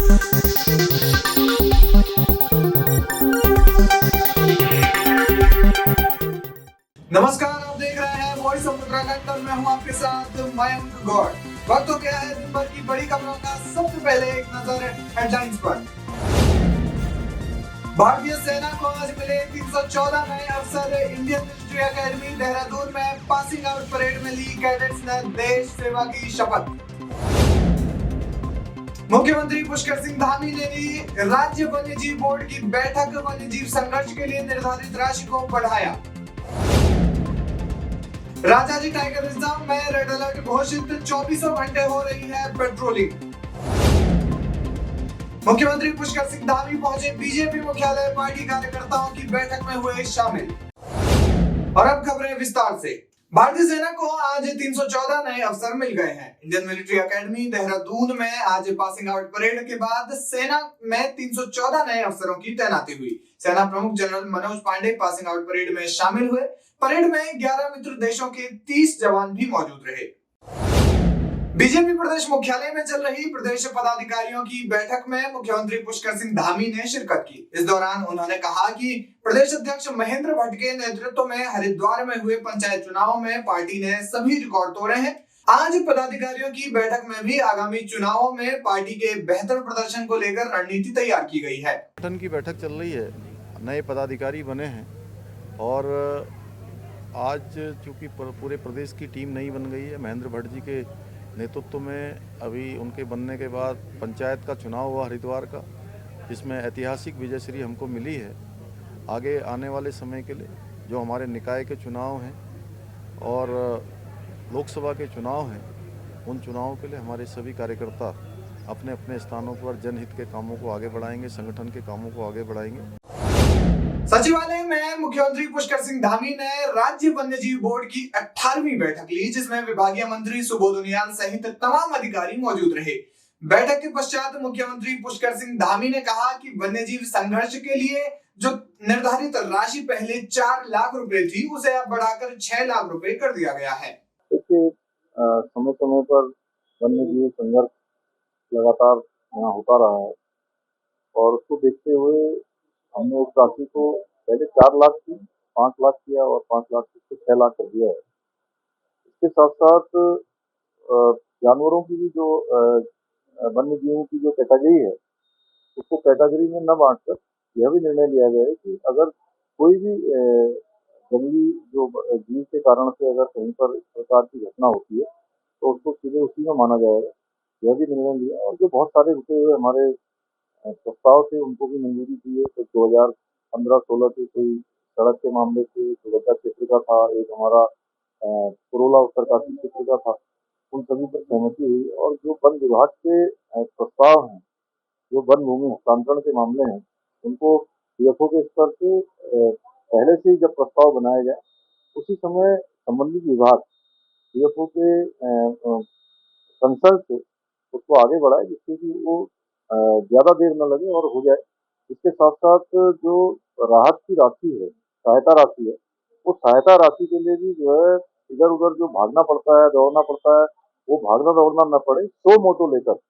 नमस्कार, आप देख रहे हैं वॉइस ऑफ उत्तराखंड और मैं हूं आपके साथ मयंक गौड़। वक्त हो गया है दिन भर की बड़ी खबरों का। सबसे पहले एक नजर हेडलाइंस पर। भारतीय सेना को आज मिले 314 नए अफसर। इंडियन मिलिट्री एकेडमी देहरादून में पासिंग आउट परेड में ली कैडेट्स ने देश सेवा की शपथ। मुख्यमंत्री पुष्कर सिंह धामी ने ली राज्य वन्यजीव बोर्ड की बैठक। वन्यजीव संघर्ष के लिए निर्धारित राशि को बढ़ाया। राजाजी टाइगर रिजर्व में रेड अलर्ट घोषित, 24 घंटे हो रही है पेट्रोलिंग। मुख्यमंत्री पुष्कर सिंह धामी पहुंचे बीजेपी मुख्यालय। पार्टी कार्यकर्ताओं की बैठक में हुए शामिल। और अब खबरें विस्तार से। भारतीय सेना को आज 314 नए अफसर मिल गए हैं। इंडियन मिलिट्री एकेडमी देहरादून में आज पासिंग आउट परेड के बाद सेना में 314 नए अफसरों की तैनाती हुई। सेना प्रमुख general Manoj Pande passing out parade में शामिल हुए। परेड में 11 मित्र देशों के 30 जवान भी मौजूद रहे। बीजेपी प्रदेश मुख्यालय में चल रही प्रदेश पदाधिकारियों की बैठक में मुख्यमंत्री पुष्कर सिंह धामी ने शिरकत की। इस दौरान उन्होंने कहा कि प्रदेश अध्यक्ष महेंद्र भट्ट के नेतृत्व में हरिद्वार में हुए पंचायत चुनाव में पार्टी ने सभी रिकॉर्ड तोड़े हैं। आज पदाधिकारियों की बैठक में भी आगामी चुनावों में पार्टी के बेहतर प्रदर्शन को लेकर रणनीति तैयार की गई है। संगठन की बैठक चल रही है, नए पदाधिकारी बने हैं और आज चूँकि पूरे प्रदेश की टीम नई बन गई है। महेंद्र भट्ट जी के नेतृत्व में अभी उनके बनने के बाद पंचायत का चुनाव हुआ हरिद्वार का, जिसमें ऐतिहासिक विजयश्री हमको मिली है। आगे आने वाले समय के लिए जो हमारे निकाय के चुनाव हैं और लोकसभा के चुनाव हैं, उन चुनावों के लिए हमारे सभी कार्यकर्ता अपने अपने स्थानों पर जनहित के कामों को आगे बढ़ाएंगे, संगठन के कामों को आगे बढ़ाएंगे। सचिवालय में मुख्यमंत्री पुष्कर सिंह धामी ने राज्य वन्यजीव बोर्ड की 18वीं बैठक ली, जिसमें विभागीय मंत्री सुबोध उनियाल सहित तमाम अधिकारी मौजूद रहे। बैठक के पश्चात मुख्यमंत्री पुष्कर सिंह धामी ने कहा कि वन्यजीव संघर्ष के लिए जो निर्धारित राशि पहले 4 लाख रुपए थी, उसे अब बढ़ाकर 6 लाख रुपए कर दिया गया है। समय समय पर वन्यजीव संघर्ष लगातार यहाँ होता रहा है और उसको देखते हुए हमने उस राशि को पहले 4 लाख की 5 लाख किया और 5 लाख से 6 लाख कर दिया है। इसके साथ साथ जानवरों की भी जो वन्य जीवों की जो कैटेगरी है, उसको कैटेगरी में न बांटकर यह भी निर्णय लिया गया है कि अगर कोई भी जंगली जो जीव के कारण से अगर कहीं पर इस प्रकार की घटना होती है तो उसको सीधे उसी में माना जाएगा। यह भी निर्णय लिया और जो बहुत सारे रुके हुए हमारे प्रस्ताव थे उनको भी मंजूरी दी है। तो 2015-16 के कोई सड़क के मामले से सुरक्षा क्षेत्र का था, एक हमारा पुरोला उत्तरकाशी क्षेत्र का था, उन सभी पर सहमति हुई। और जो वन विभाग के प्रस्ताव हैं, जो वन भूमि हस्तांतरण के मामले हैं, उनको डीएफओ के स्तर से पहले से ही जब प्रस्ताव बनाया जाए उसी समय संबंधित विभाग डीएफओ के कंसल्ट से उसको आगे बढ़ाए, जिससे कि वो ज़्यादा देर न लगे और हो जाए। इसके साथ साथ जो राहत की राशि है, सहायता राशि है, उस सहायता राशि के लिए भी जो है इधर उधर जो भागना पड़ता है, दौड़ना पड़ता है, वो भागना दौड़ना न पड़े। सो मोटो लेकर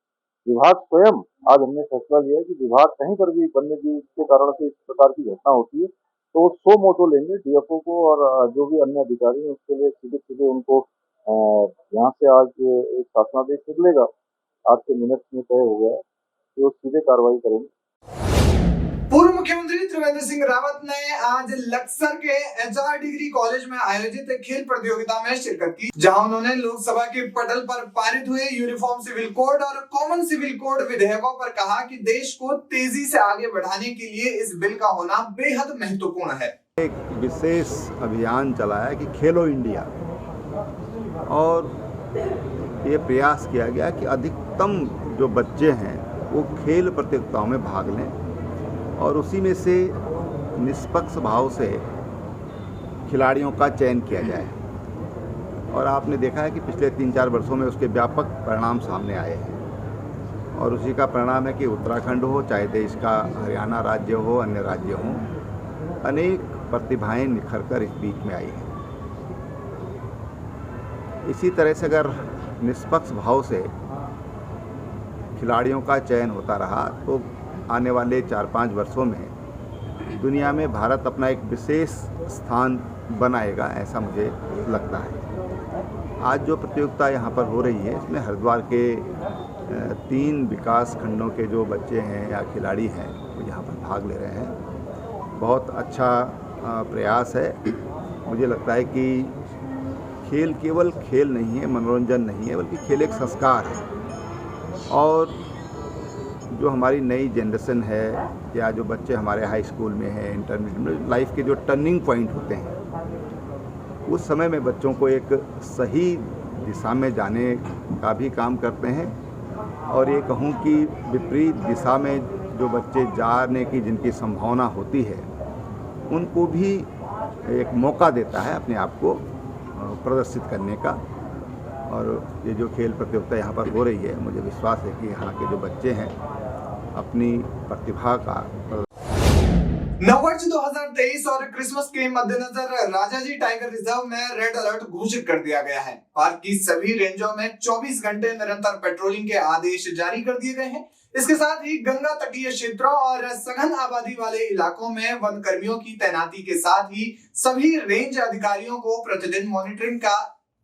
विभाग स्वयं, आज हमने फैसला लिया है कि विभाग कहीं पर भी वन्य जीव के कारण से इस प्रकार की घटना होती है तो वो सो मोटो लेंगे डीएफओ को और जो भी अन्य अधिकारी हैं उसके लिए सीधे सीधे उनको यहाँ से आज एक शासनादेश निकलेगा, आज के मिनट में तय हो गया है, तो सीधे कार्रवाई करेंगे। पूर्व मुख्यमंत्री त्रिवेंद्र सिंह रावत ने आज लक्सर के एचआर डिग्री कॉलेज में आयोजित खेल प्रतियोगिता में शिरकत की, जहां उन्होंने लोकसभा के पटल पर पारित हुए यूनिफॉर्म सिविल कोड और कॉमन सिविल कोड विधेयकों पर कहा कि देश को तेजी से आगे बढ़ाने के लिए इस बिल का होना बेहद महत्वपूर्ण है। एक विशेष अभियान चलाया कि खेलो इंडिया, और ये प्रयास किया गया कि अधिकतम जो बच्चे हैं वो खेल प्रतियोगिताओं में भाग लें और उसी में से निष्पक्ष भाव से खिलाड़ियों का चयन किया जाए। और आपने देखा है कि पिछले 3-4 वर्षों में उसके व्यापक परिणाम सामने आए हैं और उसी का परिणाम है कि उत्तराखंड हो, चाहे देश का हरियाणा राज्य हो, अन्य राज्य हों, अनेक प्रतिभाएं निखर कर इस बीच में आई हैं। इसी तरह से अगर निष्पक्ष भाव से खिलाड़ियों का चयन होता रहा तो आने वाले 4-5 वर्षों में दुनिया में भारत अपना एक विशेष स्थान बनाएगा, ऐसा मुझे लगता है। आज जो प्रतियोगिता यहाँ पर हो रही है इसमें हरिद्वार के 3 विकास खंडों के जो बच्चे हैं या खिलाड़ी हैं वो यहाँ पर भाग ले रहे हैं। बहुत अच्छा प्रयास है। मुझे लगता है कि खेल केवल खेल नहीं है, मनोरंजन नहीं है, बल्कि खेल एक संस्कार है। और जो हमारी नई जनरेशन है या जो बच्चे हमारे हाई स्कूल में हैं, इंटरमीडिएट में, लाइफ के जो टर्निंग पॉइंट होते हैं उस समय में बच्चों को एक सही दिशा में जाने का भी काम करते हैं। और ये कहूँ कि विपरीत दिशा में जो बच्चे जाने की जिनकी संभावना होती है उनको भी एक मौका देता है अपने आप को प्रदर्शित करने का। और ये जो खेल प्रतियोगिता यहाँ पर हो रही है, मुझे विश्वास है कि यहाँ के जो बच्चे हैं अपनी प्रतिभा का नववर्ष 2023 और क्रिसमस के मद्देनजर राजाजी टाइगर रिजर्व में रेड अलर्ट घोषित कर दिया गया है। पार्क की सभी रेंजों में 24 घंटे निरंतर पेट्रोलिंग के आदेश जारी कर दिए गए हैं। इसके साथ ही गंगा तटीय क्षेत्रों और सघन आबादी वाले इलाकों में वन कर्मियों की तैनाती के साथ ही सभी रेंज अधिकारियों को प्रतिदिन मॉनिटरिंग का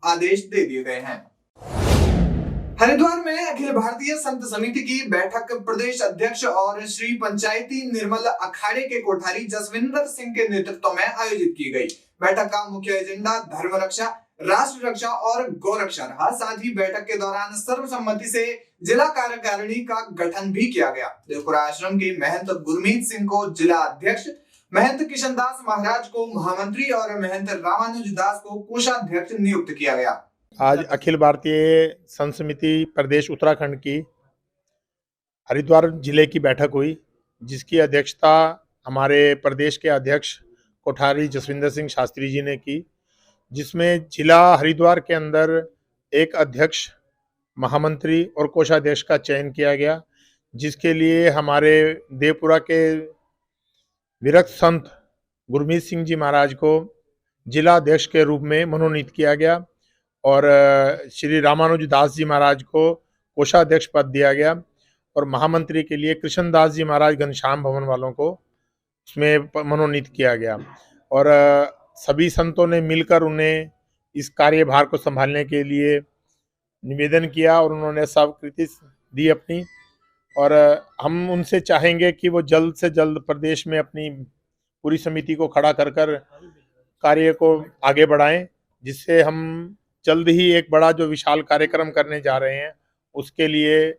आदेश दे दिए गए हैं। हरिद्वार में अखिल भारतीय संत समिति की बैठक प्रदेश अध्यक्ष और श्री पंचायती निर्मल अखाड़े के कोठारी जसविंदर सिंह के नेतृत्व में आयोजित की गई। बैठक का मुख्य एजेंडा धर्म रक्षा, राष्ट्र रक्षा और गौरक्षा रहा। साथ ही बैठक के दौरान सर्वसम्मति से जिला कार्यकारिणी का गठन भी किया गया। देवपुरा आश्रम के महंत गुरमीत सिंह को जिला अध्यक्ष, महंत किशन दास महाराज को महामंत्री और महंत रामानुज दास को कोषाध्यक्ष नियुक्त किया गया। आज अखिल भारतीय संत समिति प्रदेश उत्तराखंड की हरिद्वार जिले की बैठक हुई, जिसकी अध्यक्षता हमारे प्रदेश के अध्यक्ष कोठारी जसविंदर सिंह शास्त्री जी ने की, जिसमें जिला हरिद्वार के अंदर एक अध्यक्ष, महामंत्री और कोषाध्यक्ष का चयन किया गया, जिसके लिए हमारे देवपुरा के विरक्त संत गुरमीत सिंह जी महाराज को जिला अध्यक्ष के रूप में मनोनीत किया गया और श्री रामानुज दास जी महाराज को कोषाध्यक्ष पद दिया गया और महामंत्री के लिए कृष्ण दास जी महाराज घनश्याम भवन वालों को उसमें मनोनीत किया गया। और सभी संतों ने मिलकर उन्हें इस कार्यभार को संभालने के लिए निवेदन किया और उन्होंने सब कृति दी अपनी। और हम उनसे चाहेंगे कि वो जल्द से जल्द प्रदेश में अपनी पूरी समिति को खड़ा कर कार्य को आगे बढ़ाएं, जिससे हम जल्द ही एक बड़ा जो विशाल कार्यक्रम करने जा रहे हैं उसके लिए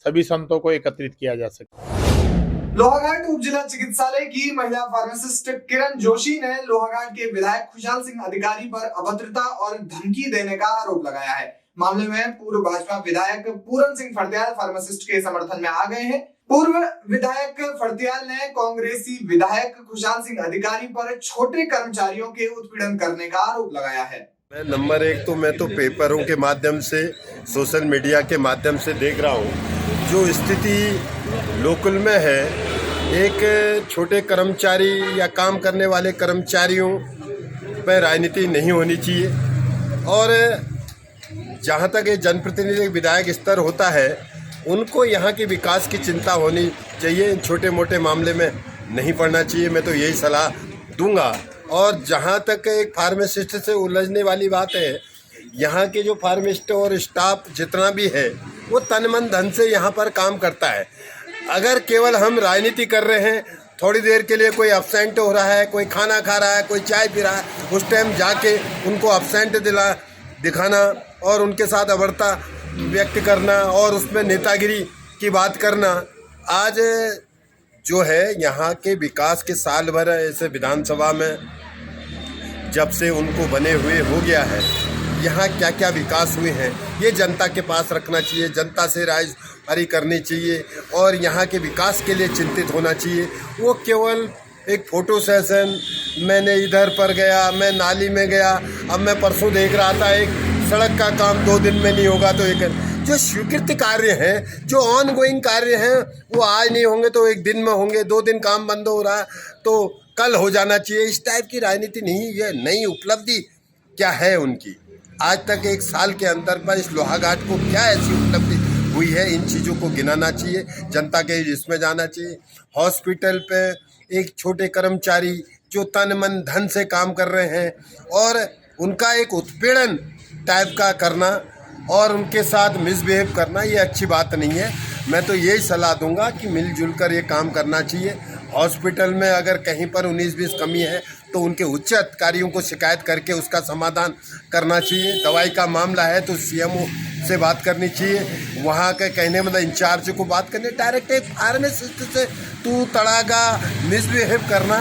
सभी संतों को एकत्रित किया जा सके। लोहाघाट उप जिला चिकित्सालय की महिला फार्मासिस्ट किरण जोशी ने लोहाघाट के विधायक खुशहाल सिंह अधिकारी पर अभद्रता और धमकी देने का आरोप लगाया है। मामले में पूर्व भाजपा विधायक पूरन सिंह फड़त्याल फार्मासिस्ट के समर्थन में आ गए हैं। पूर्व विधायक फड़त्याल ने कांग्रेसी विधायक खुशहाल सिंह अधिकारी पर छोटे कर्मचारियों के उत्पीड़न करने का आरोप लगाया है। नंबर 1 तो मैं तो पेपरों के माध्यम से, सोशल मीडिया के माध्यम से देख रहा हूँ जो स्थिति लोकल में है। एक छोटे कर्मचारी या काम करने वाले कर्मचारियों पर राजनीति नहीं होनी चाहिए। और जहाँ तक ये जनप्रतिनिधि विधायक स्तर होता है उनको यहाँ के विकास की चिंता होनी चाहिए, इन छोटे मोटे मामले में नहीं पड़ना चाहिए। मैं तो यही सलाह दूंगा। और जहाँ तक एक फार्मासिस्ट से उलझने वाली बात है, यहाँ के जो फार्मासिस्ट और स्टाफ जितना भी है वो तन मन धन से यहाँ पर काम करता है। अगर केवल हम राजनीति कर रहे हैं, थोड़ी देर के लिए कोई एब्सेंट हो रहा है, कोई खाना खा रहा है, कोई चाय पी रहा है, उस टाइम जाके उनको एब्सेंट दिखाना और उनके साथ अभद्रता व्यक्त करना और उसमें नेतागिरी की बात करना, आज जो है यहाँ के विकास के साल भर ऐसे विधानसभा में जब से उनको बने हुए हो गया है, यहाँ क्या क्या विकास हुए हैं ये जनता के पास रखना चाहिए, जनता से रायशुमारी करनी चाहिए और यहाँ के विकास के लिए चिंतित होना चाहिए। वो केवल एक फ़ोटो सेशन, मैंने इधर पर गया, मैं नाली में गया, अब मैं परसों देख रहा था एक सड़क का काम 2 दिन में नहीं होगा तो एक जो स्वीकृत कार्य हैं, जो ऑन गोइंग कार्य हैं, वो आज नहीं होंगे तो 1 दिन में होंगे, 2 दिन काम बंद हो रहा तो कल हो जाना चाहिए। इस टाइप की राजनीति नहीं है। नई उपलब्धि क्या है उनकी? आज तक 1 साल के अंदर पर इस लोहाघाट को क्या ऐसी उपलब्धि हुई है। इन चीज़ों को गिनाना चाहिए, जनता के इसमें जाना चाहिए। हॉस्पिटल पे एक छोटे कर्मचारी जो तन मन धन से काम कर रहे हैं और उनका एक उत्पीड़न टाइप का करना और उनके साथ मिसबिहेव करना, ये अच्छी बात नहीं है। मैं तो यही सलाह दूंगा कि मिलजुल कर ये काम करना चाहिए। हॉस्पिटल में अगर कहीं पर 19-20 कमी है तो उनके उच्च अधिकारियों को शिकायत करके उसका समाधान करना चाहिए। दवाई का मामला है तो सीएमओ से बात करनी चाहिए। वहाँ के कहने मतलब इंचार्ज को बात करनी, डायरेक्ट एक फार्मासिस्ट से तू तड़ागा मिसबिहेव करना,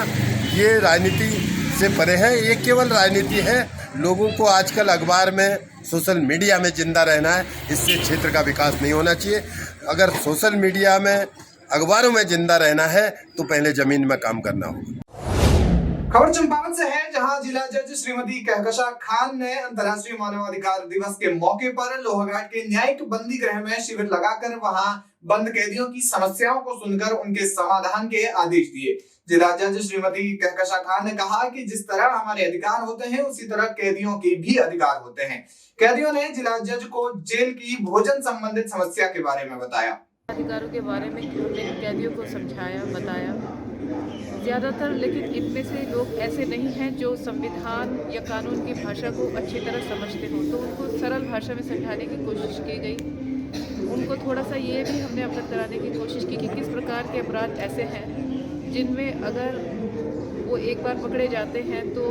ये राजनीति से परे है। ये केवल राजनीति है। लोगों को आजकल अखबार में, सोशल मीडिया में जिंदा रहना है, इससे क्षेत्र का विकास नहीं होना चाहिए। अगर सोशल मीडिया में, अखबारों में जिंदा रहना है तो पहले जमीन में काम करना होगा। खबर चंपावत से है, जहां जिला जज श्रीमती कहकशा खान ने अंतर्राष्ट्रीय मानवाधिकार दिवस के मौके पर लोहाघाट के न्यायिक बंदी गृह में शिविर लगाकर वहां बंद कैदियों की समस्याओं को सुनकर उनके समाधान के आदेश दिए। जिला जज श्रीमती कहकशा खान ने कहा कि जिस तरह हमारे अधिकार होते हैं उसी तरह कैदियों के भी अधिकार होते हैं। कैदियों ने जिला जज को जेल की भोजन संबंधित समस्या के बारे में बताया। अधिकारों के बारे में हमने कैदियों को समझाया, बताया ज़्यादातर, लेकिन इनमें से लोग ऐसे नहीं हैं जो संविधान या कानून की भाषा को अच्छी तरह समझते हो, तो उनको सरल भाषा में समझाने की कोशिश की गई। उनको थोड़ा सा ये भी हमने अवगत कराने की कोशिश की कि किस प्रकार के अपराध ऐसे हैं जिनमें अगर वो एक बार पकड़े जाते हैं तो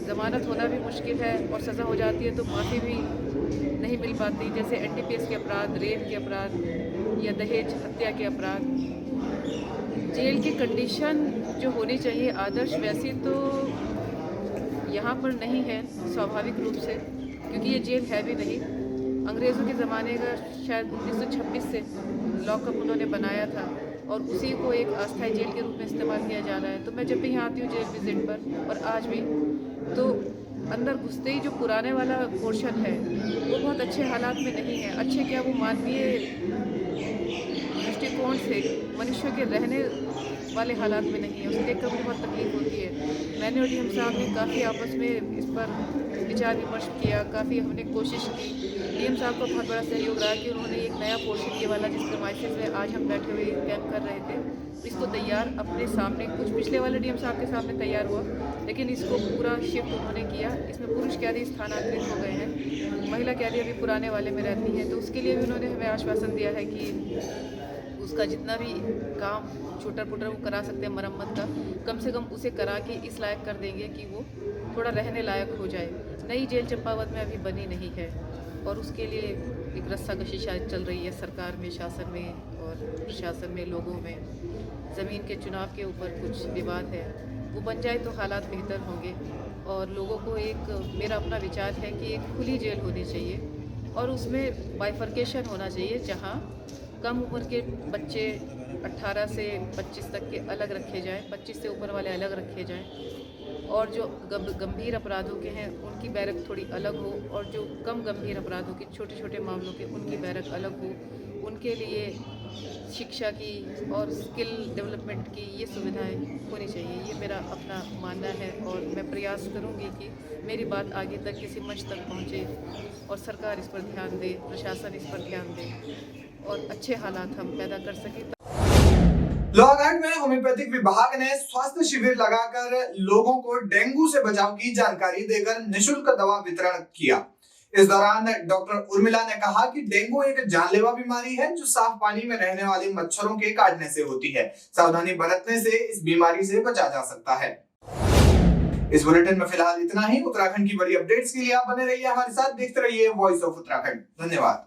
ज़मानत होना भी मुश्किल है और सज़ा हो जाती है तो माफ़ी भी नहीं मिल पाती, जैसे एनडीपीएस के अपराध, रेप के अपराध या दहेज हत्या के अपराध। जेल की कंडीशन जो होनी चाहिए आदर्श, वैसी तो यहाँ पर नहीं है स्वाभाविक रूप से, क्योंकि ये जेल है भी नहीं। अंग्रेज़ों के ज़माने का शायद 1926 से लॉकअप उन्होंने बनाया था और उसी को एक अस्थायी जेल के रूप में इस्तेमाल किया जा रहा है। तो मैं जब भी यहाँ आती हूँ जेल विजिट पर, और आज भी, तो अंदर घुसते ही जो पुराने वाला पोर्शन है वो बहुत अच्छे हालात में नहीं है। अच्छे क्या, वो मानवीय दृष्टिकोण से मनुष्य के रहने वाले हालात में नहीं है। उसे देखकर मुझे बहुत तकलीफ होती है। मैंने और डीएम साहब ने काफ़ी आपस में इस पर विचार विमर्श किया, काफ़ी हमने कोशिश की। डीएम साहब का बहुत बड़ा सहयोग रहा कि उन्होंने एक नया पोर्शन, ये वाला जिस प्रमाइसिस में आज हम बैठे हुए कैंप कर रहे थे, इसको तैयार अपने सामने, कुछ पिछले वाले डीएम साहब के सामने तैयार हुआ, लेकिन इसको पूरा शिफ्ट उन्होंने किया। इसमें पुरुष कैदी स्थानांतरित हो गए हैं, महिला कैदी अभी पुराने वाले में रहती हैं। तो उसके लिए भी उन्होंने हमें आश्वासन दिया है कि उसका जितना भी काम छोटा पुटर वो करा सकते हैं मरम्मत का, कम से कम उसे करा के इस लायक कर देंगे कि वो थोड़ा रहने लायक हो जाए। नई जेल चंपावत में अभी बनी नहीं है और उसके लिए एक रस्साकशी शायद चल रही है सरकार में, शासन में और प्रशासन में, लोगों में। ज़मीन के चुनाव के ऊपर कुछ विवाद है, वो बन जाए तो हालात बेहतर होंगे। और लोगों को एक, मेरा अपना विचार है कि एक खुली जेल होनी चाहिए और उसमें बाइफर्केशन होना चाहिए, जहाँ कम उम्र के बच्चे 18 से 25 तक के अलग रखे जाएं, 25 से ऊपर वाले अलग रखे जाएं, और जो गंभीर अपराधों के हैं उनकी बैरक थोड़ी अलग हो, और जो कम गंभीर अपराधों के, छोटे छोटे मामलों के, उनकी बैरक अलग हो। उनके लिए शिक्षा की और स्किल डेवलपमेंट की ये सुविधाएं होनी चाहिए। ये मेरा अपना मानना है और मैं प्रयास करूंगी कि मेरी बात आगे तक किसी मंच तक पहुंचे और सरकार इस पर ध्यान दे, प्रशासन इस पर ध्यान दे और अच्छे हालात हम पैदा कर सकें। लोहाघाट में होम्योपैथिक विभाग ने स्वास्थ्य शिविर लगाकर लोगों को डेंगू से बचाव की जानकारी देकर निःशुल्क दवा वितरण किया। इस दौरान डॉक्टर उर्मिला ने कहा कि डेंगू एक जानलेवा बीमारी है जो साफ पानी में रहने वाले मच्छरों के काटने से होती है। सावधानी बरतने से इस बीमारी से बचा जा सकता है। इस बुलेटिन में फिलहाल इतना ही। उत्तराखंड की बड़ी अपडेट्स के लिए आप बने रहिए हमारे साथ, देखते रहिए वॉइस ऑफ उत्तराखंड। धन्यवाद।